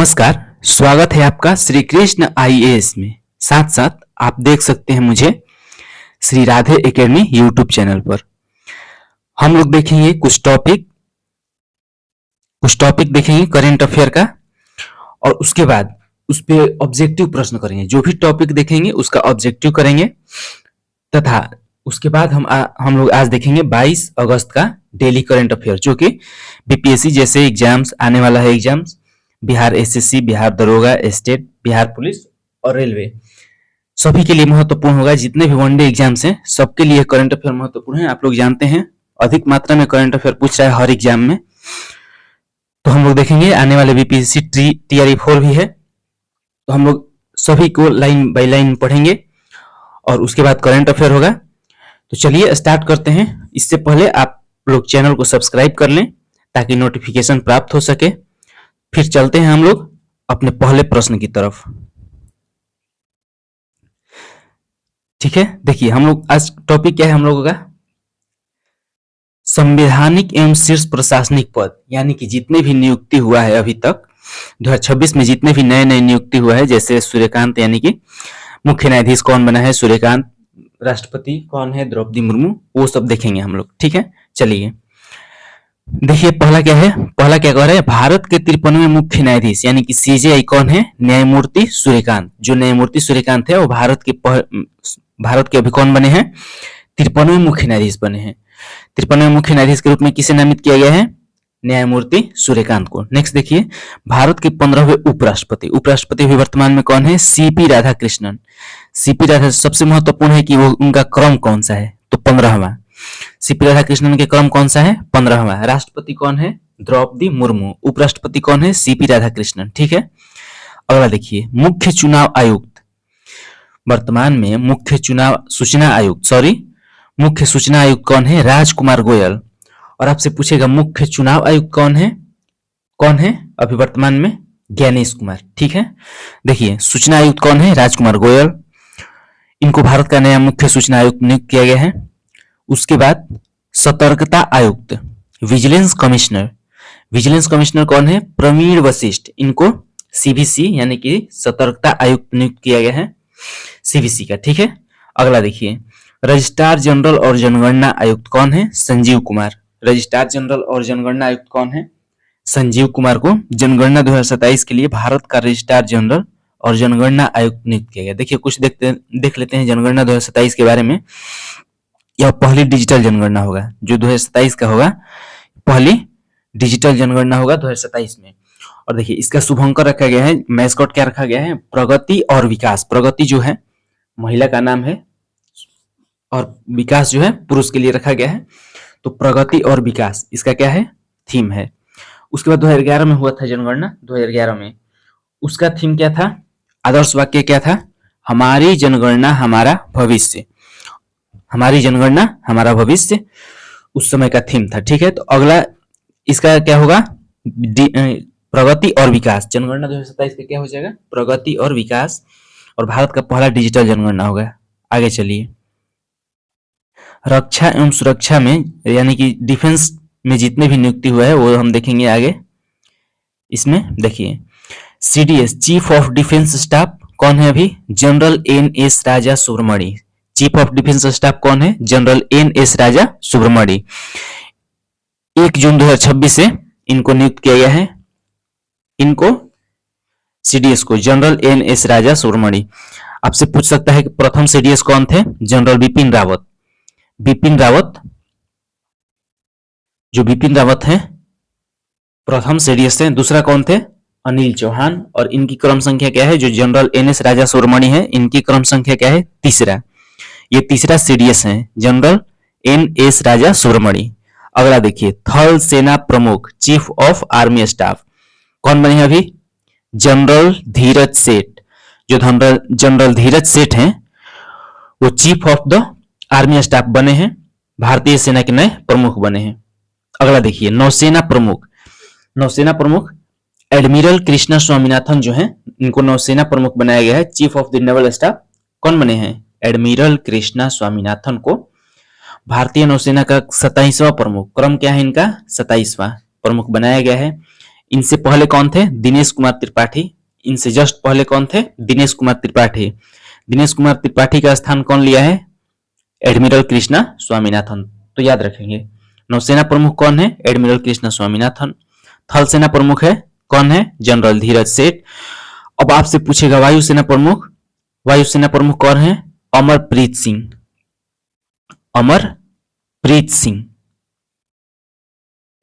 नमस्कार, स्वागत है आपका श्री कृष्ण आईएएस में। साथ साथ आप देख सकते हैं मुझे Shri Radhe academy YouTube channel पर। हम लोग देखेंगे कुछ टॉपिक देखेंगे करंट अफेयर का, और उसके बाद उस पे ऑब्जेक्टिव प्रश्न करेंगे। जो भी टॉपिक देखेंगे उसका ऑब्जेक्टिव करेंगे, तथा उसके बाद हम लोग आज देखेंगे 22 अगस्त का डेली करंट अफेयर, जो कि बीपीएससी जैसे एग्जाम्स आने वाला है। एग्जाम्स बिहार एसएससी, बिहार दरोगा, स्टेट, बिहार पुलिस और रेलवे, सभी के लिए महत्वपूर्ण होगा। जितने भी वनडे एग्जाम्स हैं सबके लिए करंट अफेयर महत्वपूर्ण है। आप लोग जानते हैं अधिक मात्रा में करंट अफेयर पूछ रहा है हर एग्जाम में। तो हम लोग देखेंगे आने वाले बीपीएससी टीआरई 4 भी है, तो हम लोग सभी को लाइन बाय लाइन पढ़ेंगे और उसके बाद करंट अफेयर होगा। तो चलिए स्टार्ट करते हैं। इससे पहले आप लोग चैनल को सब्सक्राइब कर लें ताकि नोटिफिकेशन प्राप्त हो सके। फिर चलते हैं हम लोग अपने पहले प्रश्न की तरफ। ठीक है, देखिए हम लोग आज टॉपिक क्या है हम लोगों का, संवैधानिक एवं शीर्ष प्रशासनिक पद, यानी कि जितने भी नियुक्ति हुआ है अभी तक 2026 में, जितने भी नए नए नियुक्ति हुआ है, जैसे सूर्यकांत यानी कि मुख्य न्यायाधीश कौन बना है, सूर्यकांत। राष्ट्रपति कौन है, द्रौपदी मुर्मू। वो सब देखेंगे हम लोग। ठीक है, चलिए देखिए पहला क्या है, पहला क्या कह रहा है, भारत के 53वें मुख्य न्यायाधीश यानी कि सीजेआई कौन है, न्यायमूर्ति सूर्यकांत। जो न्यायमूर्ति सूर्यकांत है वो भारत के अभी कौन बने हैं, 53वें मुख्य न्यायाधीश बने हैं। 53वें मुख्य न्यायाधीश के रूप में किसे नामित किया गया है, न्यायमूर्ति सूर्यकांत को। नेक्स्ट देखिए, भारत के 15वें उपराष्ट्रपति भी वर्तमान में कौन है, सीपी राधाकृष्णन। सीपी राधा सबसे महत्वपूर्ण है कि वो उनका क्रम कौन सा है, तो 15वां। सीपी राधाकृष्णन के क्रम कौन सा है, 15वां। राष्ट्रपति कौन है, द्रौपदी मुर्मू। उपराष्ट्रपति कौन है, सीपी राधाकृष्णन। ठीक है, अगला देखिए, मुख्य सूचना आयुक्त। वर्तमान में मुख्य सूचना आयुक्त कौन है, राजकुमार गोयल। और आपसे पूछेगा मुख्य चुनाव आयुक्त कौन है अभी वर्तमान में, ज्ञानेश कुमार। ठीक है, देखिए सूचना आयुक्त कौन है, राजकुमार गोयल। इनको भारत का नया मुख्य सूचना आयुक्त नियुक्त किया गया है। उसके बाद सतर्कता आयुक्त, विजिलेंस कमिश्नर कौन है, प्रवीण वशिष्ठ। इनको सीबीसी यानी कि सतर्कता आयुक्त नियुक्त किया गया है, सीबीसी का। ठीक है, अगला देखिए, रजिस्ट्रार जनरल और जनगणना आयुक्त कौन है, संजीव कुमार। रजिस्ट्रार जनरल और जनगणना आयुक्त कौन है, संजीव कुमार को जनगणना 2027 के लिए भारत का रजिस्ट्रार जनरल और जनगणना आयुक्त नियुक्त किया गया। देखिए कुछ देख लेते हैं जनगणना 2027 के बारे में। यह पहली डिजिटल जनगणना होगा जो 2027 का होगा, पहली डिजिटल जनगणना होगा 2027 में। और देखिए इसका शुभंकर रखा गया है, मैस्कॉट क्या रखा गया है, प्रगति और विकास। प्रगति जो है महिला का नाम है और विकास जो है पुरुष के लिए रखा गया है, तो प्रगति और विकास इसका क्या है, थीम है। उसके बाद 2011 में हुआ था जनगणना, 2011 में उसका थीम क्या था, आदर्श वाक्य क्या था, हमारी जनगणना हमारा भविष्य। हमारी जनगणना हमारा भविष्य उस समय का थीम था। ठीक है, तो अगला इसका क्या होगा, प्रगति और विकास। जनगणना 2027 का क्या हो जाएगा, प्रगति और विकास, और भारत का पहला डिजिटल जनगणना होगा। आगे चलिए, रक्षा एवं सुरक्षा में यानी कि डिफेंस में जितने भी नियुक्ति हुआ है वो हम देखेंगे आगे। इसमें देखिए CDS chief of defence staff कौन है अभी, general N S. Raja Subramani. Chief of defence staff कौन है, जनरल एन.एस. राजा सुब्रमणी। 1 जून 2026 से इनको नियुक्त किया गया है, इनको सीडीएस को, जनरल एन.एस. राजा सुब्रमणी। आपसे पूछ सकता है कि प्रथम सीडीएस कौन थे, जनरल बिपिन रावत। जो बिपिन रावत है प्रथम सीडीएस थे। दूसरा कौन थे, अनिल चौहान। और इनकी क्रम संख्या क्या है, जो जनरल एन.एस. राजा सुब्रमणी है इनकी क्रम संख्या क्या है, तीसरा। ये तीसरा सीडीएस है, जनरल एन.एस. राजा सुब्रमणी। अगला देखिए, थल सेना प्रमुख, चीफ ऑफ आर्मी स्टाफ कौन बने अभी, जनरल धीरज सेठ। जो जनरल धीरज सेठ हैं वो chief of the army staff बने हैं, भारतीय सेना के नए प्रमुख बने हैं। अगला देखिए, नौसेना प्रमुख एडमिरल कृष्णा स्वामीनाथन जो हैं इनको नौसेना प्रमुख बनाया गया है। Chief of the naval staff कौन बने हैं, एडमिरल कृष्णा स्वामीनाथन को भारतीय नौसेना का 27वां प्रमुख, क्रम क्या है इनका, 27वां प्रमुख बनाया गया है। इनसे पहले कौन थे? दिनेश कुमार त्रिपाठी। इनसे जस्ट पहले कौन थे? दिनेश कुमार त्रिपाठी। दिनेश कुमार त्रिपाठी का स्थान कौन लिया है? एडमिरल कृष्णा स्वामीनाथन। तो याद रखेंगे। नौसेना प्रमुख कौन है? एडमिरल कृष्णा स्वामीनाथन। थल सेना प्रमुख है कौन है? जनरल धीरज सेठ। अब आपसे पूछेगा वायुसेना प्रमुख। वायुसेना प्रमुख कौन है? अमरप्रीत सिंह। अमरप्रीत सिंह।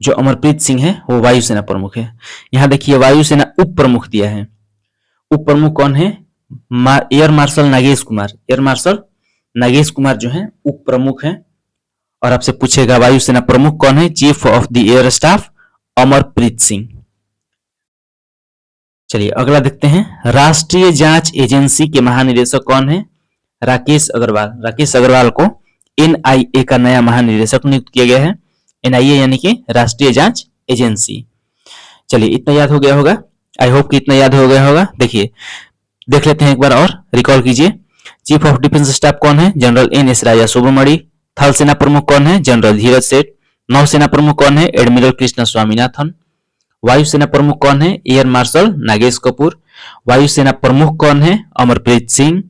जो अमरप्रीत सिंह है वो वायुसेना प्रमुख है। यहां देखिए वायुसेना उप प्रमुख दिया है। उप प्रमुख कौन है? Air marshal Nagesh Kumar. Air marshal Nagesh Kumar जो है उप प्रमुख है। और आपसे पूछेगा वायुसेना प्रमुख कौन है? Chief of the air staff Amarpreet Singh. चलिए अगला देखते हैं। राष्ट्रीय जांच एजेंसी के महानिदेशक कौन है? राकेश अग्रवाल। राकेश अग्रवाल को एनआईए का नया महानिदेशक नियुक्त किया गया है। एनआईए यानी कि राष्ट्रीय जांच एजेंसी। चलिए इतना याद हो गया होगा। आई होप कि इतना याद हो गया होगा। देखिए देख लेते हैं एक बार और रिकॉल कीजिए। चीफ ऑफ डिफेंस स्टाफ कौन है? जनरल एन एस राजा सुब्रमणी। थल सेना प्रमुख कौन है? जनरल धीरज सेठ। नौसेना प्रमुख कौन है? एडमिरल कृष्णा स्वामीनाथन। वायुसेना प्रमुख कौन है? Air marshal Nagesh Kapoor. वायुसेना प्रमुख कौन है? अमरप्रीत सिंह।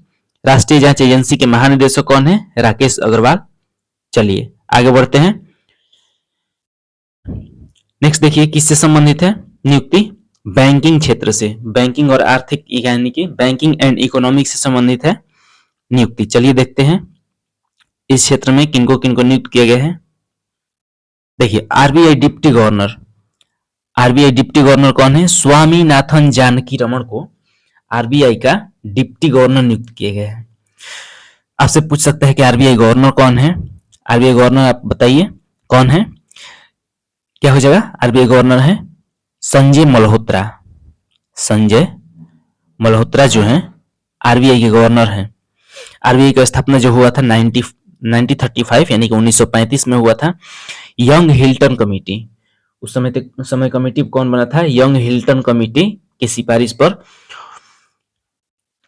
राष्ट्रीय जांच एजेंसी के महानिदेशक कौन है? राकेश अग्रवाल। चलिए आगे बढ़ते हैं। नेक्स्ट देखिए किससे संबंधित है नियुक्ति? बैंकिंग क्षेत्र से। बैंकिंग और आर्थिक यानी कि बैंकिंग एंड इकोनॉमिक से संबंधित है नियुक्ति। चलिए देखते हैं इस क्षेत्र में किनको किनको नियुक्त किया गया है। देखिए RBI deputy governor. RBI deputy governor कौन है? स्वामीनाथन जानकी रमन को आरबीआई का डिप्टी गवर्नर नियुक्त किया गया है। आपसे पूछ सकता है कि आरबीआई गवर्नर कौन है? आरबीआई गवर्नर आप बताइए कौन है? क्या हो जाएगा? आरबीआई गवर्नर है संजय मल्होत्रा। संजय मल्होत्रा जो है आरबीआई के गवर्नर हैं। आरबीआई का स्थापना जो हुआ था 1935 यानी कि 1935 में हुआ था। यंग हिल्टन कमेटी उस समय कमेटी कौन बना था? यंग हिल्टन कमेटी की सिफारिश पर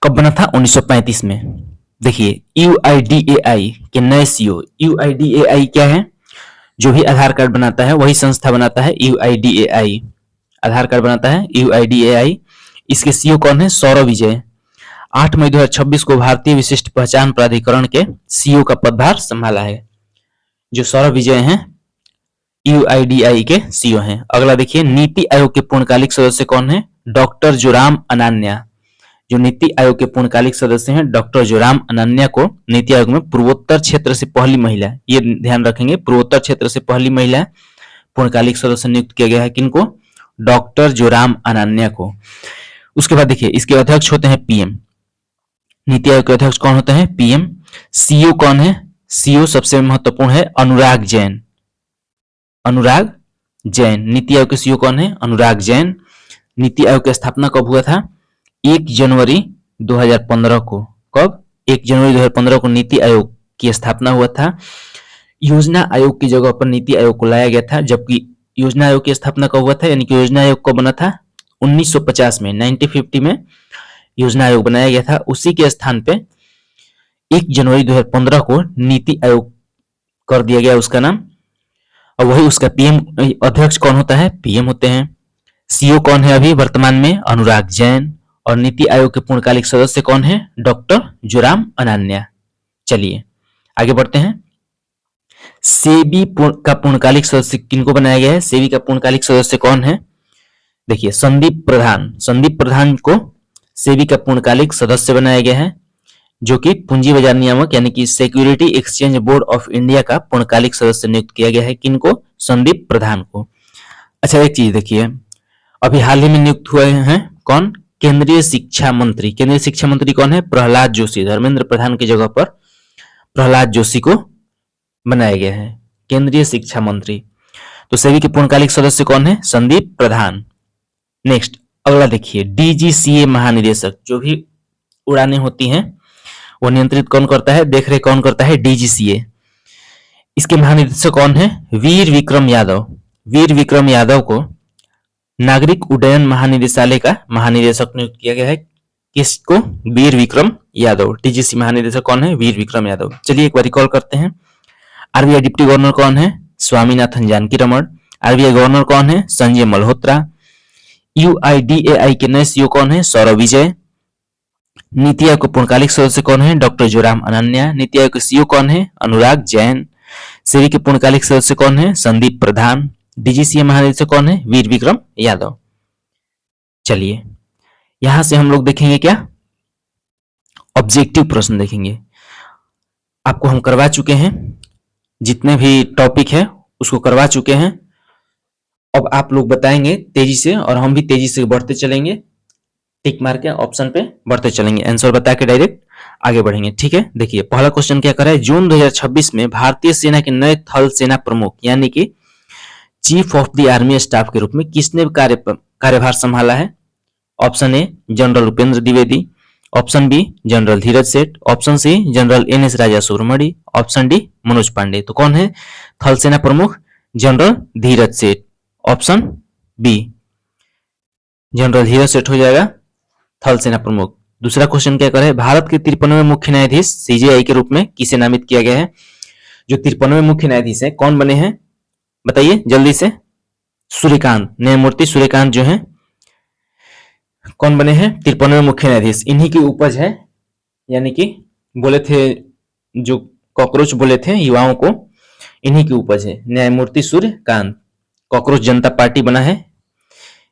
कब बना था? 1935 में। देखिए यूआईडीएआई के नए सीईओ। यूआईडीएआई क्या है? जो भी आधार कार्ड बनाता है वही संस्था बनाता है यूआईडीएआई। आधार कार्ड बनाता है यूआईडीएआई। इसके सीईओ कौन है? सौरभ विजय। 8 मई 2026 को भारतीय विशिष्ट पहचान प्राधिकरण के सीईओ का पदभार संभाला है। जो सौरभ विजय हैं यूआईडीएआई के सीईओ हैं। अगला देखिए नीति आयोग के पूर्णकालिक सदस्य कौन है? डॉक्टर जोराम अनान्या। जो नीति आयोग के पूर्णकालिक सदस्य हैं डॉक्टर जोराम अनान्या को नीति आयोग में पूर्वोत्तर क्षेत्र से पहली महिला, ये ध्यान रखेंगे, पूर्वोत्तर क्षेत्र से पहली महिला पूर्णकालिक सदस्य नियुक्त किया गया है। किनको? डॉक्टर जोराम अनान्या को। उसके बाद देखिए इसके अध्यक्ष होते हैं पीएम। नीति आयोग के अध्यक्ष कौन होते हैं? पीएम। सीईओ कौन है? सीईओ सबसे महत्वपूर्ण है अनुराग जैन। अनुराग जैन नीति आयोग के सीईओ कौन है? अनुराग जैन। नीति आयोग की स्थापना कब हुआ था? 1 जनवरी 2015 को। कब? 1 जनवरी 2015 को नीति आयोग की स्थापना हुआ था। योजना आयोग की जगह पर नीति आयोग को लाया गया था। जबकि योजना आयोग की स्थापना कब हुआ था? यानी कि योजना आयोग कब बना था? 1950 में, 1950 में योजना आयोग बनाया गया था। उसी के स्थान पे 1 जनवरी 2015 को नीति आयोग कर दिया गया उसका नाम। और वही उसका पीएम अध्यक्ष कौन होता है? पीएम होते हैं। सीईओ कौन है अभी वर्तमान में? अनुराग जैन। और नीति आयोग के पूर्णकालिक सदस्य कौन है? डॉक्टर जोराम अनान्या। चलिए आगे बढ़ते हैं। सेबी का पूर्णकालिक सदस्य किनको बनाया गया है? सेबी का पूर्णकालिक सदस्य कौन है? देखिए संदीप प्रधान। संदीप प्रधान को सेबी का पूर्णकालिक सदस्य बनाया गया है, जो कि पूंजी बाजार नियामक यानी कि security exchange board of India का पूर्णकालिक सदस्य नियुक्त किया गया है। किनको? संदीप प्रधान को। अच्छा एक चीज देखिए, अभी हाल ही में नियुक्त हुए हैं कौन? केंद्रीय शिक्षा मंत्री। केंद्रीय शिक्षा मंत्री कौन है? प्रहलाद जोशी। धर्मेंद्र प्रधान की जगह पर प्रहलाद जोशी को बनाया गया है केंद्रीय शिक्षा मंत्री। तो सेबी के पूर्णकालिक सदस्य कौन है? संदीप प्रधान। नेक्स्ट अगला देखिए डीजीसीए महानिदेशक। जो भी उड़ानें होती हैं वो नियंत्रित कौन करता है? देखरेख कौन करता है? डीजीसीए। इसके महानिदेशक कौन है? वीर विक्रम यादव। वीर विक्रम यादव को नागरिक उड्डयन महानिदेशालय का महानिदेशक नियुक्त किया गया है। किसको? वीर विक्रम यादव। डीजीसी महानिदेशक कौन है? वीर विक्रम यादव। चलिए एक बार रिकॉल करते हैं। आरबीआई डिप्टी गवर्नर कौन है? स्वामीनाथन जानकी रमन। आरबीआई गवर्नर कौन है? संजय मल्होत्रा। यूआईडीएआई के नए सीईओ कौन है? सौरभ विजय। नीति आयोग के पूर्णकालिक सदस्य कौन है? डॉक्टर जोराम अनन्या। नीति आयोग के सीईओ कौन है? अनुराग जैन। सेबी के पूर्णकालिक सदस्य कौन है? संदीप प्रधान। डीजीसीए महानिदेशक कौन है? वीर विक्रम यादव। चलिए यहां से हम लोग देखेंगे क्या? ऑब्जेक्टिव प्रश्न देखेंगे। आपको हम करवा चुके हैं, जितने भी टॉपिक है उसको करवा चुके हैं। अब आप लोग बताएंगे तेजी से और हम भी तेजी से बढ़ते चलेंगे, टिक मार के ऑप्शन पे बढ़ते चलेंगे, आंसर बता के डायरेक्ट आगे बढ़ेंगे। ठीक है, देखिए पहला क्वेश्चन क्या कर रहा है? जून 2026 में भारतीय सेना के नए थल सेना प्रमुख यानी कि chief of the army staff के रूप में किसने कार्यभार संभाला है? Option A general Upendra Dwivedi, option B general Dheeraj Seth, option C general N S Raja Suramani, option D Manoj Pande. तो कौन है थल सेना प्रमुख? General Dheeraj Seth. Option B general Dheeraj सेठ हो जाएगा थल सेना प्रमुख। दूसरा क्वेश्चन क्या करे? भारत के 53वें मुख्य न्यायाधीश सीजेआई के रूप में किसे नामित किया गया है? जो 53वें मुख्य न्यायाधीश है कौन बने हैं बताइए जल्दी से? सूर्यकांत, न्यायमूर्ति सूर्यकांत जो है कौन बने हैं? 53वें मुख्य न्यायाधीश। इन्हीं की उपज है, यानी कि बोले थे जो कॉकरोच बोले थे युवाओं को, इन्हीं की उपज है न्यायमूर्ति सूर्यकांत। कॉकरोच जनता पार्टी बना है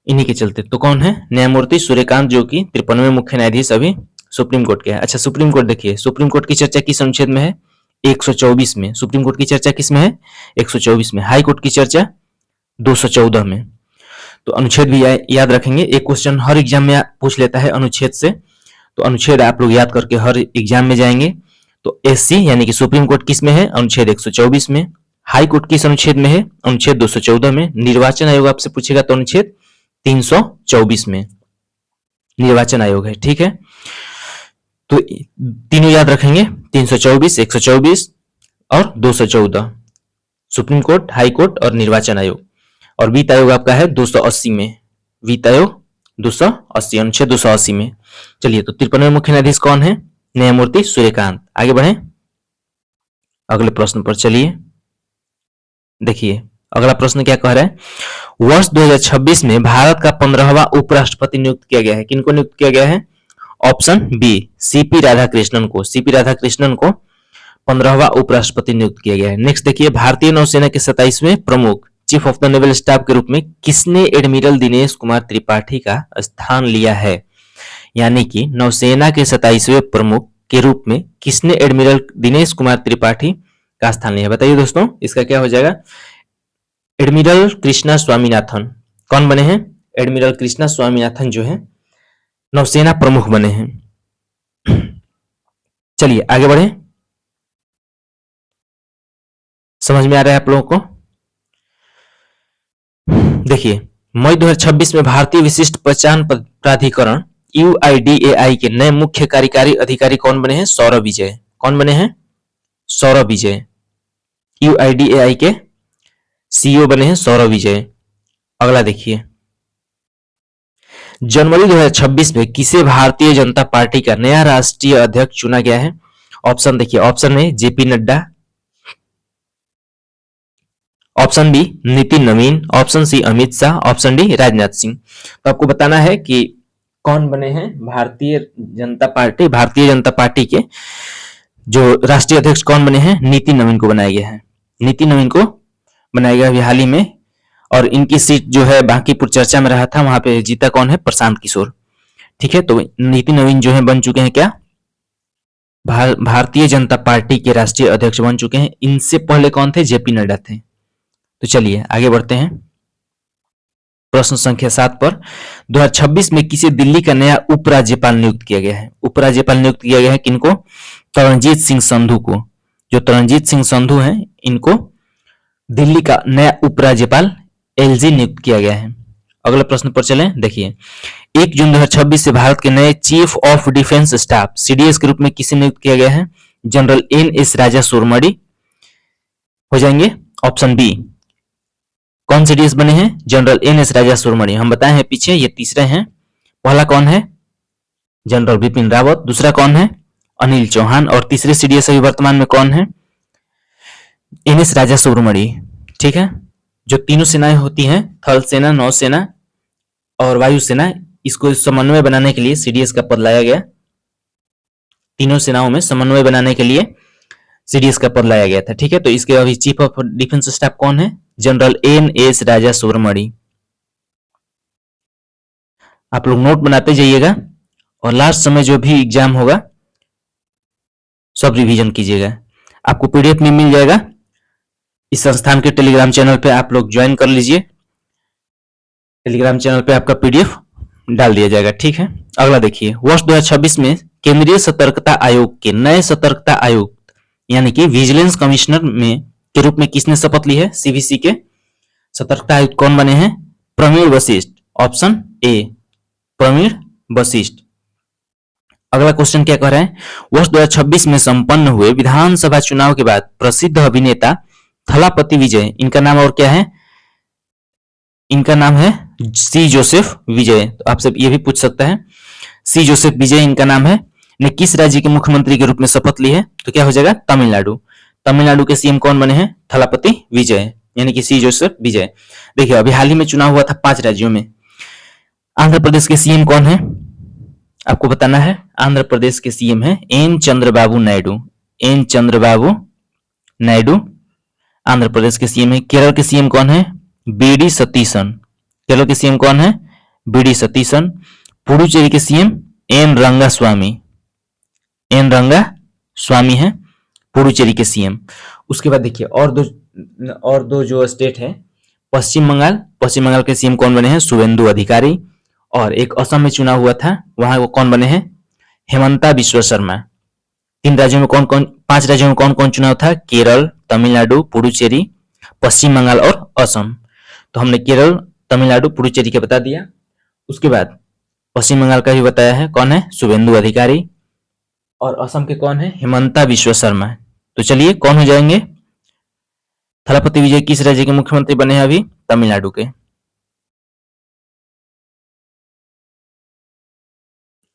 इन्हीं के चलते। तो कौन है? न्यायमूर्ति सूर्यकांत, जो कि 53वें मुख्य न्यायाधीश अभी सुप्रीम कोर्ट के है। अच्छा, सुप्रीम कोर्ट देखिए, सुप्रीम कोर्ट की चर्चा किस अनुच्छेद में है? 124 में। सुप्रीम कोर्ट की चर्चा किस में है? 124 में। हाई कोर्ट की चर्चा 214 में। तो अनुच्छेद भी याद रखेंगे, एक क्वेश्चन हर एग्जाम में पूछ लेता है अनुच्छेद से, तो अनुच्छेद आप लोग याद करके हर एग्जाम में जाएंगे। तो एससी यानी कि सुप्रीम कोर्ट किस में है? अनुच्छेद 124 में। हाई कोर्ट किस अनुच्छेद में है? अनुच्छेद 214 में। निर्वाचन आयोग आपसे पूछेगा तो अनुच्छेद 324 में निर्वाचन आयोग है। ठीक है, तो तीनों याद रखेंगे, 324, 124 और 214, सुप्रीम कोर्ट, हाई कोर्ट और निर्वाचन आयोग। और वित्त आयोग आपका है 280 में, वित्त आयोग 280, अनुच्छेद 280 में। चलिए, तो 53वें मुख्य न्यायाधीश कौन है? न्यायमूर्ति सूर्यकांत। आगे बढ़े अगले प्रश्न पर। चलिए देखिए अगला प्रश्न क्या कह रहा है? वर्ष 2026 में भारत का 15वां उपराष्ट्रपति नियुक्त किया गया है। किनको नियुक्त किया गया है? ऑप्शन बी सीपी राधाकृष्णन को। सीपी राधाकृष्णन को 15वां उपराष्ट्रपति नियुक्त किया गया है। नेक्स्ट देखिए, भारतीय नौसेना के 27वें प्रमुख chief of the naval staff के रूप में किसने एडमिरल दिनेश कुमार त्रिपाठी का स्थान लिया है? यानी कि नौसेना के 27वें प्रमुख के रूप में किसने एडमिरल दिनेश कुमार त्रिपाठी का स्थान लिया? बताइए दोस्तों, इसका क्या हो जाएगा? एडमिरल कृष्णा स्वामीनाथन कौन बने हैं? एडमिरल कृष्णा स्वामीनाथन जो है नौसेना प्रमुख बने हैं। चलिए आगे बढ़े, समझ में आ रहा है आप लोगों को? देखिए, मई 2026 में भारतीय विशिष्ट पहचान प्राधिकरण यूआईडीएआई के नए मुख्य कार्यकारी अधिकारी कौन बने हैं? सौरभ विजय। कौन बने हैं? सौरभ विजय। यूआईडीएआई के सीईओ बने हैं सौरभ विजय। अगला देखिए, जनवरी 2026 में किसे भारतीय जनता पार्टी का नया राष्ट्रीय अध्यक्ष चुना गया है? ऑप्शन देखिए, option A J P Nadda, option B Nitin Naveen, option C Amit Shah, option D Rajnath Singh. तो आपको बताना है कि कौन बने हैं भारतीय जनता पार्टी के जो राष्ट्रीय अध्यक्ष कौन बने हैं? नितिन नवीन को बनाया गया है। नितिन नवीन को बनाया गया अभी हाल ही में, और इनकी सीट जो है बांकीपुर चर्चा में रहा था, वहां पे जीता कौन है? प्रशांत किशोर। ठीक है, तो नितिन नवीन जो है बन चुके हैं क्या? भारतीय जनता पार्टी के राष्ट्रीय अध्यक्ष बन चुके हैं। इनसे पहले कौन थे? जेपी नड्डा थे। तो चलिए आगे बढ़ते हैं प्रश्न संख्या 7 पर। 2026 में किसे दिल्ली का नया उपराज्यपाल नियुक्त किया गया है? उपराज्यपाल नियुक्त किया गया है किनको? तरनजीत सिंह संधू को। जो तरनजीत सिंह संधू हैं, इनको दिल्ली का नया उपराज्यपाल एलजी नियुक्त किया गया है। अगले प्रश्न पर चलें। देखिए, 1 जून 2026 से भारत के नए chief of defence staff CDS के रूप में किसे नियुक्त किया गया है? General N S Raja Surmani हो जाएंगे। ऑप्शन बी, कौन सीडीएस बने हैं? General N S Raja Surmani. हम बताए हैं पीछे, ये तीसरे हैं। पहला कौन है? जनरल बिपिन रावत। दूसरा कौन है? अनिल चौहान। और तीसरे सीडीएस अभी वर्तमान में कौन है? N S Raja Surmani. ठीक है, जो तीनों सेनाएं होती हैं, थल सेना, नौसेना और वायुसेना, इसको समन्वय बनाने के लिए सीडीएस का पद लाया गया। तीनों सेनाओं में समन्वय बनाने के लिए सीडीएस का पद लाया गया था। ठीक है, तो इसके अभी चीफ ऑफ डिफेंस स्टाफ कौन है? General N S. राजा सुब्रमणि। आप लोग नोट बनाते जाइएगा और लास्ट समय जो भी एग्जाम होगा सब रिवीजन कीजिएगा। आपको पीडीएफ में मिल जाएगा, इस संस्थान के टेलीग्राम चैनल पे आप लोग ज्वाइन कर लीजिए। टेलीग्राम चैनल पे आपका पीडीएफ डाल दिया जाएगा। ठीक है, अगला देखिए, वर्ष 2026 में केंद्रीय सतर्कता आयोग के नए सतर्कता आयुक्त यानी कि विजिलेंस कमिश्नर में के रूप में किसने शपथ ली है? सीवीसी के सतर्कता आयुक्त कौन बने हैं? प्रवीण वशिष्ठ। Option A, Praveen Vashishtha. अगला क्वेश्चन क्या कह रहा है? वर्ष 2026 में संपन्न हुए विधानसभा चुनाव के बाद प्रसिद्ध अभिनेता थलापति विजय, इनका नाम और क्या है? इनका नाम है सी जोसेफ विजय। तो आपसे ये भी पूछ सकता है, सी जोसेफ विजय इनका नाम है, ने किस राज्य के मुख्यमंत्री के रूप में शपथ ली है? तो क्या हो जाएगा? तमिलनाडु। तमिलनाडु के सीएम कौन बने हैं? थलापति विजय यानी कि सी जोसेफ विजय। देखिए, अभी हाल ही में चुनाव हुआ था 5 राज्यों में। आंध्र प्रदेश के सीएम कौन है? आपको बताना है। आंध्र प्रदेश के सीएम है एन चंद्रबाबू नायडू। एन चंद्रबाबू नायडू आंध्र प्रदेश के सीएम है। केरल के सीएम कौन है? बीडी सतीशन। केरल के सीएम कौन है? बीडी सतीशन। पुडुचेरी के CM N Rangaswamy. N Rangaswamy है पुडुचेरी के सीएम। उसके बाद देखिए और दो जो स्टेट है, पश्चिम बंगाल। पश्चिम बंगाल के सीएम कौन बने हैं? शुभेंदु अधिकारी। और एक असम में चुनाव हुआ था, वहां वो कौन बने हैं? हेमंता बिश्व शर्मा। 5 राज्यों में कौन कौन चुनाव था? केरल, तमिलनाडु, पुडुचेरी, पश्चिम बंगाल और असम। तो हमने केरल, तमिलनाडु, पुडुचेरी का बता दिया। उसके बाद पश्चिम बंगाल का भी बताया है, कौन है? शुभेंदु अधिकारी। और असम के कौन है? हेमंता बिश्व शर्मा। तो चलिए, कौन हो जाएंगे? थलापति विजय किस राज्य के मुख्यमंत्री बने हैं अभी? तमिलनाडु के।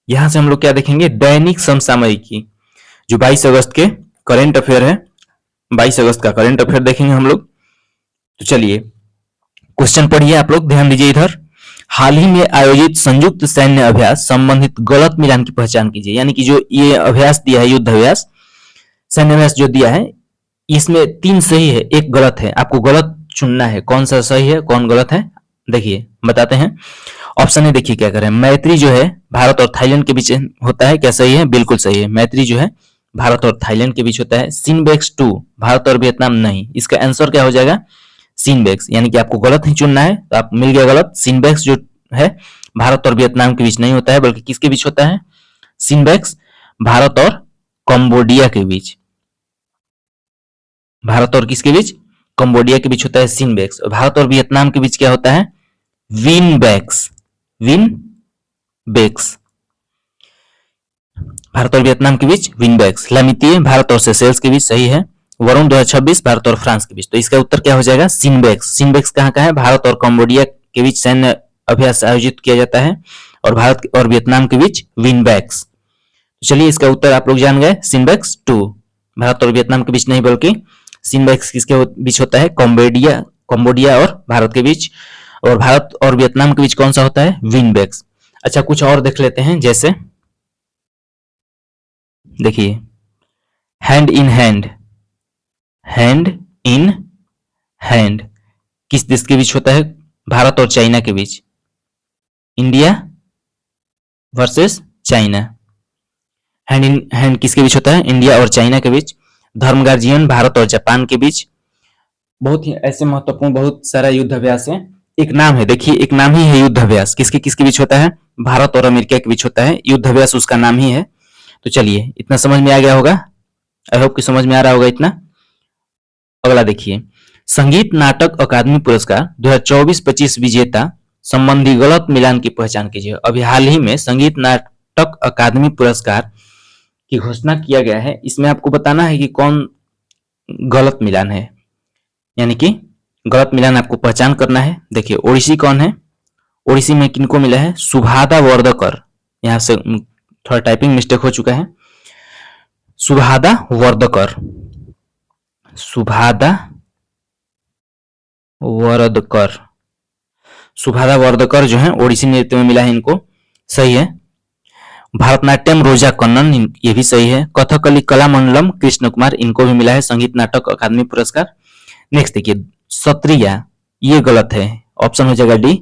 यहां से हम लोग क्या देखेंगे? दैनिक समसामयिकी, जो 22 अगस्त के करंट अफेयर है, 22 अगस्त का करंट अफेयर देखेंगे हम लोग। तो चलिए, क्वेश्चन पढ़िए आप लोग, ध्यान दीजिए इधर। हाल ही में आयोजित संयुक्त सैन्य अभ्यास संबंधित गलत मिलान की पहचान कीजिए। यानी कि जो ये अभ्यास दिया है, युद्ध अभ्यास, सैन्य अभ्यास जो दिया है, इसमें 3 सही है, 1 गलत है। आपको गलत चुनना है, कौन सा सही है कौन गलत है। देखिए, बताते हैं। ऑप्शन ए देखिए क्या करें। मैत्री जो है भारत और थाईलैंड के बीच होता है, क्या सही है? बिल्कुल सही है। मैत्री जो है भारत और थाईलैंड के बीच होता है। सिनबेक्स 2 भारत और वियतनाम नहीं। इसका आंसर क्या हो जाएगा? सिनबेक्स। यानी कि आपको गलत ही चुनना है, तो आप मिल गया गलत। सिनबेक्स जो है भारत और वियतनाम के बीच नहीं होता है, बल्कि किसके बीच होता है? सिनबेक्स भारत और कंबोडिया के बीच। भारत और किसके बीच? कंबोडिया के बीच होता है सिनबेक्स। और भारत और वियतनाम के बीच क्या होता है? विनबेक्स। विनबेक्स। भारत और वियतनाम के बीच विनबेक्स। लामितीय भारत और सेशेल्स के बीच सही है। वरुण 2026 भारत और फ्रांस के बीच। तो इसका उत्तर क्या हो जाएगा? सिनबेक्स। सिनबेक्स कहाँ का है? भारत और कंबोडिया के बीच सैन्य अभ्यास आयोजित किया जाता है, और भारत और वियतनाम के बीच विनबेक्स। तो चलिए, इसका उत्तर आप लोग जान गए, सिनबेक्स 2। भारत और वियतनाम के बीच नहीं, बल्कि सिनबेक्स किसके बीच होता है? कंबोडिया और भारत के बीच। और भारत और वियतनाम के बीच कौन सा होता है? विनबेक्स। अच्छा, कुछ और देख लेते हैं। जैसे देखिए, hand in hand. Hand in hand किस देश के बीच होता है? भारत और चाइना के बीच। India versus China. Hand in hand किसके बीच होता है? इंडिया और चाइना के बीच। धर्म गार्जियन भारत और जापान के बीच। बहुत ही ऐसे महत्वपूर्ण बहुत सारा युद्ध अभ्यास है। एक नाम है, देखिए, एक नाम ही है युद्ध अभ्यास। किसके किसके बीच होता है? भारत और अमेरिका के बीच होता है युद्ध अभ्यास, उसका नाम ही है। तो चलिए, इतना समझ में आ गया होगा। आई होप कि समझ में आ रहा होगा इतना। अगला देखिए, संगीत नाटक अकादमी पुरस्कार 2024-25 विजेता संबंधी गलत मिलान की पहचान कीजिए। अभी हाल ही में संगीत नाटक अकादमी पुरस्कार की घोषणा किया गया है। इसमें आपको बताना है कि कौन गलत मिलान है, यानी कि गलत मिलान आपको पहचान करना है। देखिए, ओडिसी कौन है? ओडिसी में किनको मिला है? सुभादा वर्दकर। यहां से थोड़ा टाइपिंग मिस्टेक हो चुका है। सुभादा वर्दकर। सुभादा वर्दकर। सुभादा वर्दकर जो है ओडिसी नृत्य में मिला है इनको, सही है। भारतनाट्यम रोजा कन्नन, ये भी सही है। कथकली कलामंडलम कृष्ण कुमार, इनको भी मिला है संगीत नाटक अकादमी पुरस्कार। नेक्स्ट देखिए सत्रिया, ये गलत है, ऑप्शन हो जाएगा डी।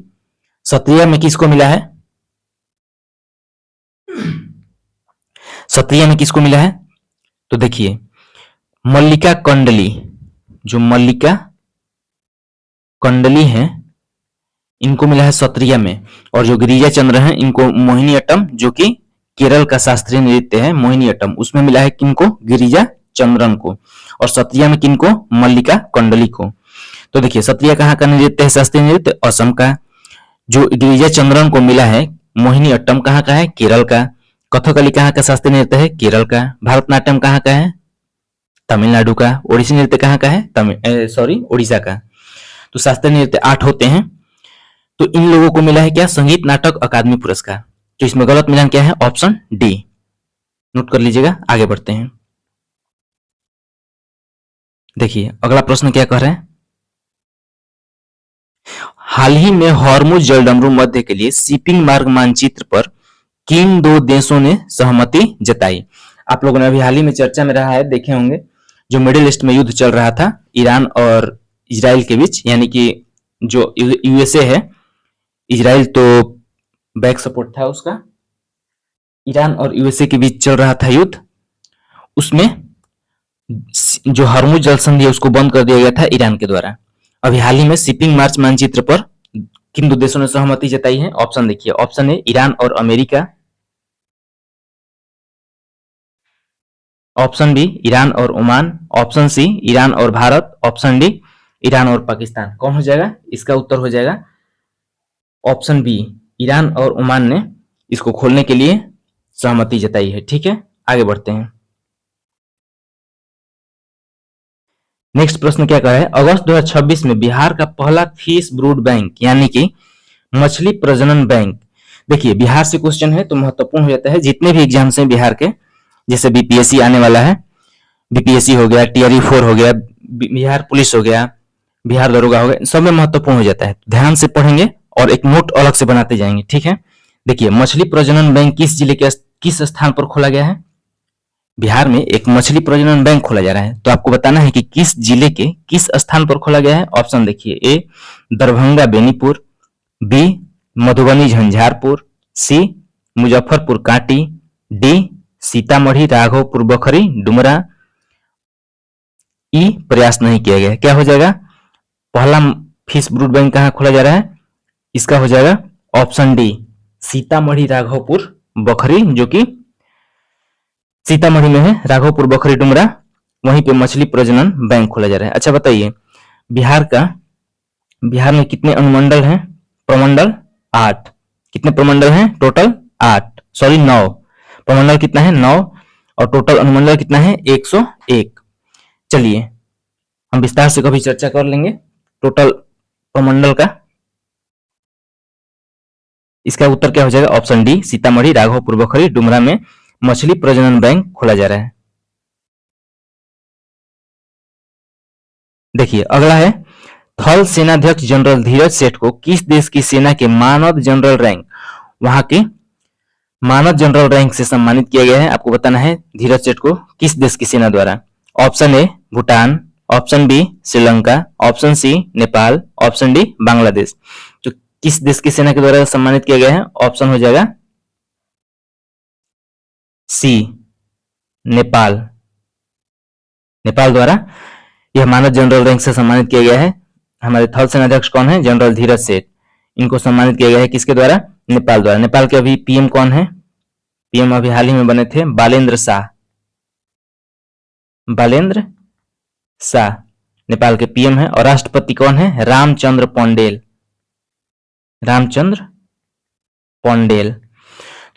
सत्रिया में किसको मिला है? सत्रिया में किसको मिला है? तो देखिए मल्लिका कंडली, जो मल्लिका कंडली है इनको मिला है सत्रिया में, और जो गिरिजा चंद्र है इनको मोहिनी अट्टम, जो कि केरल का शास्त्रीय नृत्य है मोहिनी अट्टम, उसमें मिला है किनको? गिरिजा चंद्रन को। और सत्रिया में किनको? मल्लिका कंडली को। तो देखिए सत्रिया कहाँ का नृत्य है? शास्त्रीय नृत्य असम का। जो गिरिजा चंद्रन को मिला है मोहिनी अट्टम कहाँ का है? केरल का। कथकली कहाँ का शास्त्रीय नृत्य है? केरल का। भारतनाट्यम कहाँ का है? तमिलनाडु का। ओडिसी नृत्य कहाँ का है? उड़ीसा का। तो शास्त्रीय नृत्य 8 होते हैं। तो इन लोगों को मिला है क्या? संगीत नाटक अकादमी पुरस्कार। तो इसमें गलत मिलान क्या है? ऑप्शन डी, नोट कर लीजिएगा। आगे बढ़ते हैं। देखिए अगला प्रश्न क्या कह रहे हैं? हाल ही में हॉर्मुज जलडमरू मध्य के लिए शिपिंग मार्ग मानचित्र पर किन दो देशों ने सहमति जताई? आप लोगों ने अभी हाल ही में चर्चा में रहा है, देखे होंगे, जो मिडिल ईस्ट में युद्ध चल रहा था ईरान और इजराइल के बीच, यानी कि जो यूएसए है, इजराइल तो बैक सपोर्ट था उसका, ईरान और यूएसए के बीच चल रहा था युद्ध। उसमें जो हॉर्मुज जल संधि है उसको बंद कर दिया गया था ईरान के द्वारा। अभी हाल ही में शिपिंग मार्च मानचित्र पर किन दो देशों ने सहमति जताई है? ऑप्शन देखिए, ऑप्शन ए ईरान और अमेरिका, ऑप्शन बी ईरान और ओमान, ऑप्शन सी ईरान और भारत, ऑप्शन डी ईरान और पाकिस्तान। कौन हो जाएगा? इसका उत्तर हो जाएगा ऑप्शन बी, ईरान और ओमान ने इसको खोलने के लिए सहमति जताई है। ठीक है, आगे बढ़ते हैं। नेक्स्ट प्रश्न क्या कहा है? अगस्त 2026 में बिहार का पहला फिश ब्रूड बैंक यानी कि मछली प्रजनन बैंक। देखिए बिहार से क्वेश्चन है तो महत्वपूर्ण हो जाता है। जितने भी एग्जाम्स हैं बिहार के, जैसे बीपीएससी आने वाला है, बीपीएससी हो गया, टीआरई 4 हो गया, बिहार पुलिस हो गया, बिहार दरोगा हो गया, सब में महत्वपूर्ण हो जाता है। ध्यान से पढ़ेंगे और एक नोट अलग से बनाते जाएंगे। ठीक है, देखिए मछली प्रजनन बैंक किस जिले के किस स्थान पर खोला गया है? बिहार में एक मछली प्रजनन बैंक खोला जा रहा है, तो आपको बताना है कि किस जिले के किस स्थान पर खोला गया है। ऑप्शन देखिए, ए दरभंगा बेनीपुर, बी मधुबनी झंझारपुर, सी मुजफ्फरपुर कांटी, डी सीतामढ़ी राघोपुर बखरी डुमरा। ई प्रयास नहीं किया गया। क्या हो जाएगा? पहला फिश ब्रूड बैंक कहां खोला जा रहा है? इसका हो जाएगा ऑप्शन डी, सीतामढ़ी राघोपुर बखरी, जो कि सीतामढ़ी में है, राघोपुर बखरी डुमरा, वहीं पे मछली प्रजनन बैंक खोला जा रहा है। अच्छा बताइए, बिहार में कितने अनुमंडल हैं? प्रमंडल 8। कितने प्रमंडल हैं? Total 8, sorry 9। प्रमंडल कितना है? 9। और टोटल अनुमंडल कितना है? 101। चलिए हम विस्तार से कभी चर्चा कर लेंगे टोटल प्रमंडल का। इसका उत्तर क्या हो जाएगा? ऑप्शन डी, सीतामढ़ी राघोपुर बखरी डुमरा में मछली प्रजनन बैंक खोला जा रहा है। देखिए अगला है, थल सेनाध्यक्ष जनरल धीरज सेठ को किस देश की सेना के मानद जनरल रैंक, वहां के मानद जनरल रैंक से सम्मानित किया गया है। आपको बताना है धीरज सेठ को किस देश की सेना द्वारा। Option A Bhutan, option B Sri Lanka, option C Nepal, option D Bangladesh. तो किस देश की सेना के द्वारा सम्मानित किया गया है? ऑप्शन हो जाएगा सी, नेपाल। नेपाल द्वारा यह मानद जनरल रैंक से सम्मानित किया गया है। हमारे थल सेनाध्यक्ष कौन है? जनरल धीरज सेठ। इनको सम्मानित किया गया है किसके द्वारा? नेपाल द्वारा। नेपाल के अभी पीएम कौन है? पीएम अभी हाल ही में बने थे बालेंद्र शाह। बालेंद्र शाह नेपाल के पीएम है। और राष्ट्रपति कौन है? रामचंद्र पौंडेल। रामचंद्र पौंडेल।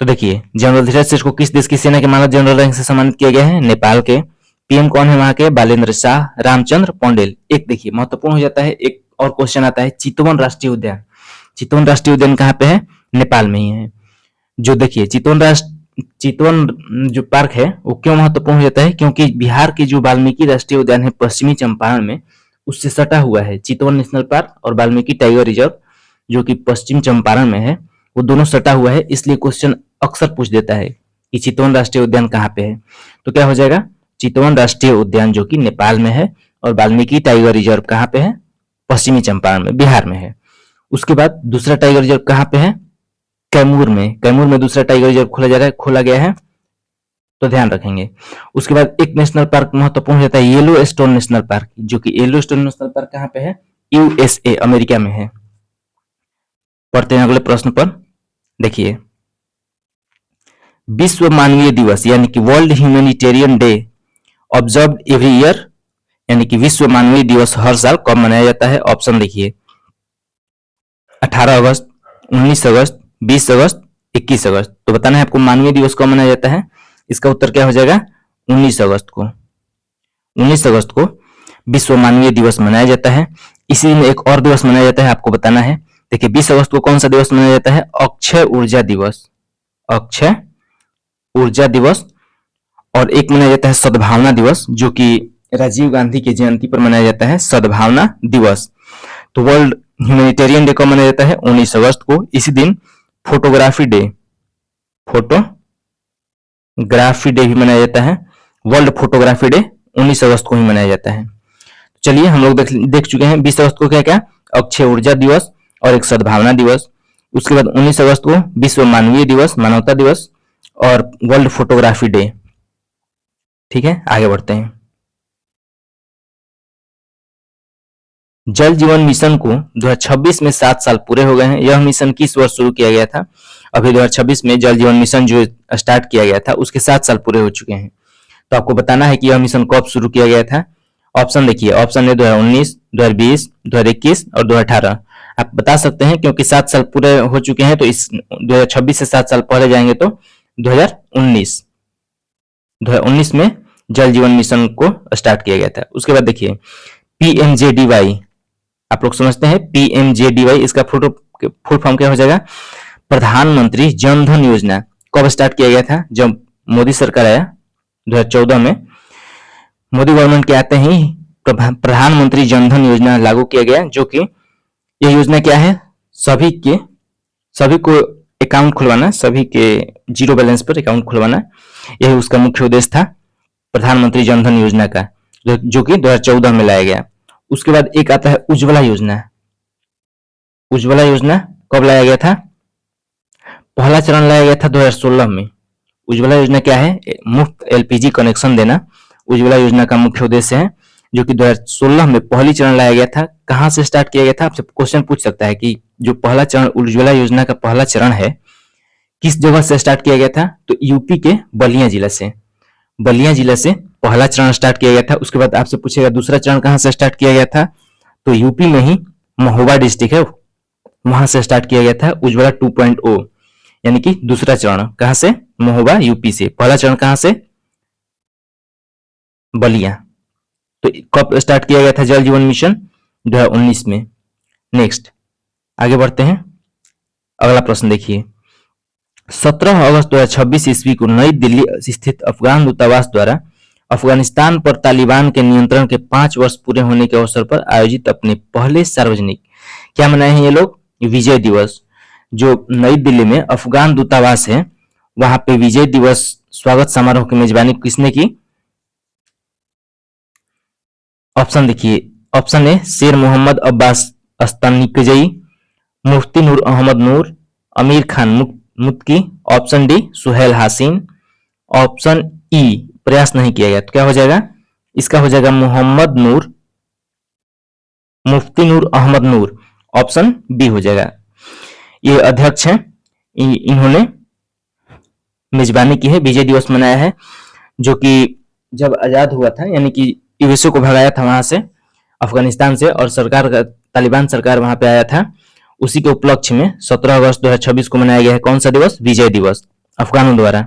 तो देखिए जनरल धीरज सेठ को किस देश की सेना के मानद जनरल रैंक से सम्मानित किया गया है? नेपाल के। पीएम कौन है वहां के? बालेंद्र शाह, रामचंद्र पौंडेल। एक देखिए महत्वपूर्ण हो जाता है, एक और क्वेश्चन आता है, चितवन राष्ट्रीय उद्यान। चितवन राष्ट्रीय उद्यान कहाँ पे है? नेपाल में ही है। जो देखिए चितवन जो पार्क है वो क्यों महत्वपूर्ण हो जाता है? क्योंकि बिहार के जो वाल्मीकि राष्ट्रीय उद्यान है पश्चिमी चंपारण में, उससे सटा हुआ है चितवन नेशनल पार्क और वाल्मीकि टाइगर रिजर्व, जो कि पश्चिम चंपारण में है, वो दोनों सटा हुआ है, इसलिए क्वेश्चन अक्सर पूछ देता है कि चितवन राष्ट्रीय उद्यान कहाँ पे है। तो क्या हो जाएगा, चितवन राष्ट्रीय उद्यान जो कि नेपाल में है, और वाल्मीकि टाइगर रिजर्व कहाँ पे है, पश्चिमी चंपारण में, बिहार में है। उसके बाद दूसरा टाइगर रिजर्व कहाँ पे है, कैमूर में। कैमूर में दूसरा टाइगर रिजर्व खोला गया है, तो ध्यान रखेंगे। उसके बाद एक नेशनल पार्क महत्वपूर्ण हो जाता है, येलो स्टोन नेशनल पार्क, जो कि येलो स्टोन नेशनल पार्क कहाँ पे है, यूएसए, अमेरिका में है। पढ़ते हैं अगले प्रश्न पर। देखिए, विश्व मानवीय दिवस यानी कि world humanitarian day observe every year, यानी कि विश्व मानवीय दिवस हर साल कब मनाया जाता है। ऑप्शन देखिए, 18 अगस्त, 19 अगस्त, 20 अगस्त, 21 अगस्त। तो बताना है आपको मानवीय दिवस कब मनाया जाता है। इसका उत्तर क्या हो जाएगा, 19 अगस्त को। 19 अगस्त को विश्व मानवीय दिवस मनाया जाता है। इसी में एक और दिवस मनाया जाता है, आपको बताना है। देखिए, 20 अगस्त को कौन सा दिवस मनाया जाता है, अक्षय ऊर्जा दिवस, अक्षय ऊर्जा दिवस। और एक मनाया जाता है सद्भावना दिवस, जो कि राजीव गांधी की जयंती पर मनाया जाता है, सद्भावना दिवस। तो वर्ल्ड ह्यूमैनिटेरियन डे कब मनाया जाता है, 19 अगस्त को। इसी दिन फोटोग्राफी डे, फोटोग्राफी डे भी मनाया जाता है। वर्ल्ड फोटोग्राफी डे 19 अगस्त को ही मनाया जाता है। चलिए, हम लोग देख चुके हैं 20 अगस्त को क्या क्या, अक्षय ऊर्जा दिवस और एक सद्भावना दिवस। उसके बाद 19 अगस्त को विश्व मानवीय दिवस, मानवता दिवस, और वर्ल्ड फोटोग्राफी डे। ठीक है, आगे बढ़ते हैं। जल जीवन मिशन को 2026 में 7 साल पूरे हो गए हैं। यह मिशन किस वर्ष शुरू किया गया था, अभी 2026 में जल जीवन मिशन जो स्टार्ट किया गया था उसके 7 साल पूरे हो चुके हैं। तो आपको बताना है कि यह मिशन कब शुरू किया गया था। ऑप्शन देखिए, ऑप्शन है 2019, 2020, 2021 और 2018। आप बता सकते हैं क्योंकि 7 साल पूरे हो चुके हैं, तो इस 2026 से 7 साल पहले जाएंगे तो 2019 में जल जीवन मिशन को स्टार्ट किया गया था। उसके बाद देखिए, पीएमजेडीवाई, आप लोग समझते हैं पीएमजेडीवाई, इसका फुल फॉर्म क्या हो जाएगा, प्रधानमंत्री जन धन योजना। कब स्टार्ट किया गया था, जब मोदी सरकार आया 2014 में, मोदी गवर्नमेंट के आते ही प्रधानमंत्री जन धन योजना लागू किया गया। जो कि यह योजना क्या है, सभी को अकाउंट खुलवाना, सभी के जीरो बैलेंस पर अकाउंट खुलवाना, यही उसका मुख्य उद्देश्य था प्रधानमंत्री जन धन योजना का, जो कि 2014 में लाया गया। उसके बाद एक आता है उज्ज्वला योजना। उज्ज्वला योजना कब लाया गया था, पहला चरण लाया गया था 2016 में। उज्ज्वला योजना क्या है, मुफ्त एलपीजी कनेक्शन देना उज्ज्वला योजना का मुख्य उद्देश्य है, जो कि 2016 में पहली चरण लाया गया था। कहां से स्टार्ट किया गया था, आपसे क्वेश्चन पूछ सकता है कि जो पहला चरण उज्ज्वला योजना का पहला चरण है किस जगह से स्टार्ट किया गया था, तो यूपी के बलिया जिला से, बलिया जिला से पहला चरण स्टार्ट किया गया था। उसके बाद आपसे पूछेगा दूसरा चरण कहां से स्टार्ट किया गया था, तो यूपी में ही महोबा डिस्ट्रिक्ट है, वहां से स्टार्ट किया गया था उज्ज्वला 2.0, यानी कि दूसरा चरण कहां से, महोबा यूपी से। पहला चरण कहां से, बलिया। तो कब स्टार्ट किया गया था जल जीवन मिशन, 2019 में। नेक्स्ट आगे बढ़ते हैं, अगला प्रश्न देखिए, 17 अगस्त 2026 ईस्वी को नई दिल्ली स्थित अफगान दूतावास द्वारा अफगानिस्तान पर तालिबान के नियंत्रण के 5 वर्ष पूरे होने के अवसर पर आयोजित अपने पहले सार्वजनिक, क्या मनाए हैं ये लोग, विजय दिवस। जो नई दिल्ली में अफगान दूतावास है वहां पे विजय दिवस स्वागत समारोह की मेजबानी किसने की। ऑप्शन देखिए, ऑप्शन ए शेर मोहम्मद अब्बास अस्तानिकजई, मुफ्ती नूर Ahmad Noor, Amir Khan Muttaqi, option D Suhail Hasin, option E प्रयास नहीं किया गया। तो क्या हो जाएगा, इसका हो जाएगा मोहम्मद नूर, मुफ्ती नूर अहमद नूर, ऑप्शन बी हो जाएगा। ये अध्यक्ष हैं, इन्होंने मेजबानी की है, विजय दिवस मनाया है, जो कि जब आजाद हुआ था, यानी कि यूएसए को भगाया था वहां से, अफगानिस्तान से, और सरकार तालिबान सरकार वहां पे आया था, उसी के उपलक्ष्य में 17 अगस्त 2026 को मनाया गया है कौन सा दिवस, विजय दिवस, अफगानों द्वारा।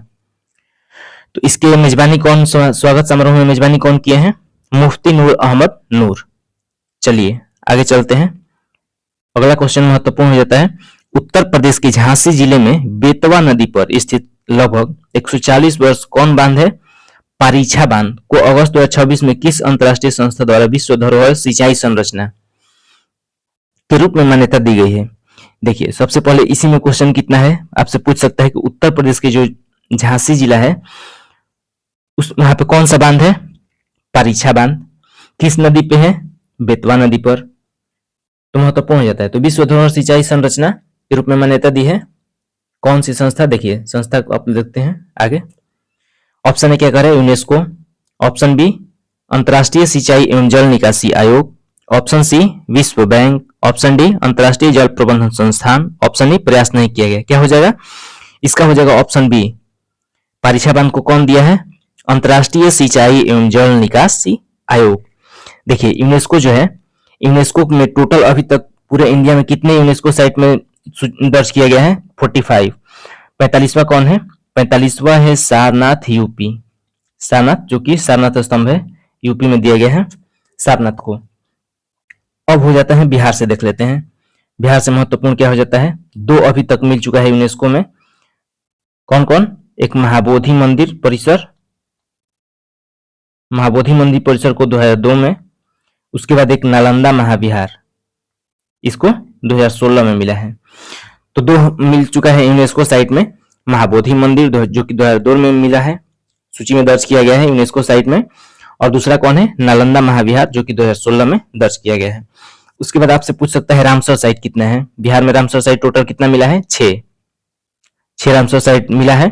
तो इसके मेजबानी कौन, स्वागत समारोह में मेजबानी कौन किए हैं, मुफ्ती नूर अहमद नूर। चलिए आगे चलते हैं, अगला क्वेश्चन महत्वपूर्ण हो जाता है। उत्तर प्रदेश के झांसी जिले में बेतवा नदी पर स्थित लगभग 140 वर्ष कौन बांध है, पारीछा बांध को अगस्त 2026 में किस अंतरराष्ट्रीय संस्था द्वारा विश्व धरोहर सिंचाई संरचना के रूप में मान्यता दी गई है। देखिए सबसे पहले इसी में क्वेश्चन कितना है, आपसे पूछ सकता है कि उत्तर प्रदेश के जो झांसी जिला है उस वहां पे कौन सा बांध है, पारीछा बांध, किस नदी पे है, बेतवा नदी पर, तो महत्वपूर्ण हो जाता है। तो विश्व धरोहर सिंचाई संरचना के रूप में मान्यता दी है कौन सी संस्था, देखिए संस्था को आप देखते हैं आगे। ऑप्शन ए क्या करे, यूनेस्को, ऑप्शन बी अंतर्राष्ट्रीय सिंचाई एवं जल निकासी आयोग, ऑप्शन सी विश्व बैंक, ऑप्शन डी अंतर्राष्ट्रीय जल प्रबंधन संस्थान, ऑप्शन ई प्रयास नहीं किया गया। क्या हो जाएगा, इसका हो जाएगा ऑप्शन बी। पारीछा बांध को कौन दिया है, अंतर्राष्ट्रीय सिंचाई एवं जल निकासी आयोग। देखिए यूनेस्को जो है, यूनेस्को में टोटल अभी तक पूरे इंडिया में कितने यूनेस्को साइट में दर्ज किया गया है, 45। 45वां कौन है, 45वां है सारनाथ यूपी, सारनाथ जो कि सारनाथ स्तंभ है यूपी में दिया गया है सारनाथ को। अब हो जाता है बिहार से, देख लेते हैं बिहार से महत्वपूर्ण क्या हो जाता है। 2 अभी तक मिल चुका है यूनेस्को में, कौन कौन, एक महाबोधि मंदिर परिसर, महाबोधि मंदिर परिसर को 2002 में, उसके बाद एक नालंदा महाविहार, इसको 2016 में मिला है। तो 2 मिल चुका है यूनेस्को साइट में, महाबोधि मंदिर जो कि 2002 में मिला है, सूची में दर्ज किया गया है यूनेस्को साइट में, और दूसरा कौन है, नालंदा महाविहार जो कि 2016 में दर्ज किया गया है। उसके बाद आपसे पूछ सकता है रामसर साइट कितना है, बिहार में रामसर साइट टोटल कितना मिला है, 6 रामसर साइट मिला है,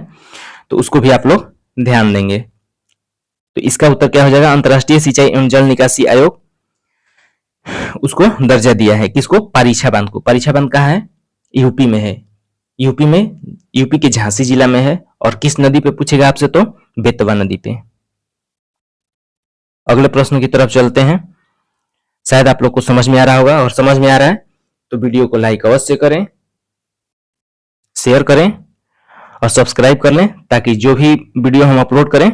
तो उसको भी आप लोग ध्यान देंगे। तो इसका उत्तर क्या हो जाएगा, अंतर्राष्ट्रीय सिंचाई एवं जल निकासी आयोग उसको दर्जा दिया है, किसको, पारीछा बांध को। पारीछा बांध कहाँ है, यूपी में है, यूपी के झांसी जिला में है, और किस नदी पे पूछेगा आपसे, तो बेतवा नदी पे। अगले प्रश्न की तरफ चलते हैं, शायद आप लोग को समझ में आ रहा होगा, और समझ में आ रहा है तो वीडियो को लाइक अवश्य करें, शेयर करें और सब्सक्राइब कर लें, ताकि जो भी वीडियो हम अपलोड करें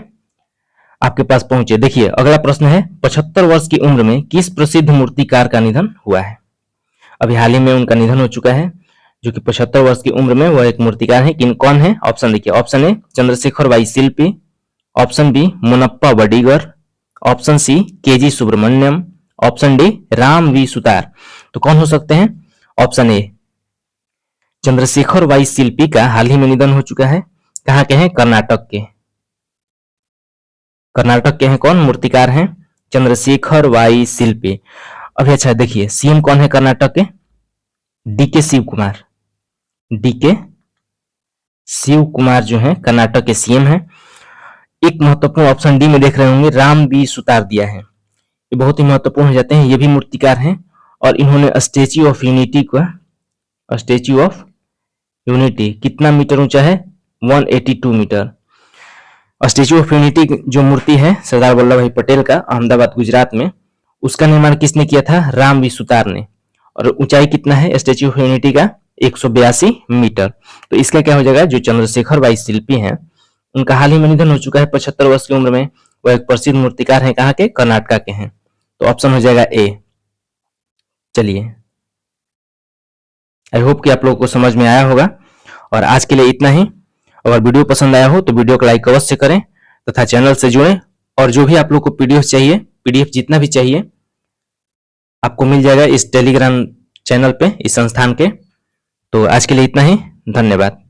आपके पास पहुंचे। देखिए अगला प्रश्न है, 75 वर्ष की उम्र में किस प्रसिद्ध मूर्तिकार का निधन हुआ है। अभी हाल ही में उनका निधन हो चुका है, जो कि 75 वर्ष की उम्र में वह एक मूर्तिकार है। किन कौन है, ऑप्शन देखिए, option A Chandrashekhar Y Shilpi, option B Munappa Vadigar, option C K G Subramanyam, option D Ram V Sutar. तो कौन हो सकते हैं, option A Chandrashekhar Y Shilpi का हाल ही में निधन हो चुका है। कहाँ के हैं, कर्नाटक के, कर्नाटक के हैं, कौन मूर्तिकार हैं, चंद्रशेखर वाई शिल्पी। अभी अच्छा देखिए सीएम कौन है कर्नाटक के, डीके शिव कुमार, डीके शिव कुमार जो है कर्नाटक के सीएम हैं। एक महत्वपूर्ण ऑप्शन डी में देख रहे होंगे, राम वी सुतार दिया है, ये बहुत ही महत्वपूर्ण हो जाते हैं, ये भी मूर्तिकार हैं, और इन्होंने स्टेच्यू ऑफ यूनिटी का, स्टेच्यू ऑफ यूनिटी कितना मीटर ऊंचा है, 182 मीटर। स्टेच्यू ऑफ यूनिटी जो मूर्ति है सरदार वल्लभ भाई पटेल का, अहमदाबाद गुजरात में, उसका निर्माण किसने किया था, राम वी सुतार ने, और ऊंचाई कितना है स्टेच्यू ऑफ यूनिटी का, 182 मीटर। तो इसका क्या हो जाएगा, जो चंद्रशेखर वाई शिल्पी हैं उनका हाल ही में निधन हो चुका है 75 वर्ष की उम्र में, वह एक प्रसिद्ध मूर्तिकार है, कहाँ के, कर्नाटक के हैं। तो ऑप्शन हो जाएगा ए। चलिए आई होप कि आप लोगों को समझ में आया होगा, और आज के लिए इतना ही। अगर वीडियो पसंद आया हो तो वीडियो को लाइक अवश्य करें तथा चैनल से जुड़ें, और जो भी आप लोग को पीडीएफ चाहिए, पीडीएफ जितना भी चाहिए आपको मिल जाएगा इस टेलीग्राम चैनल पे, इस संस्थान के। तो आज के लिए इतना ही, धन्यवाद।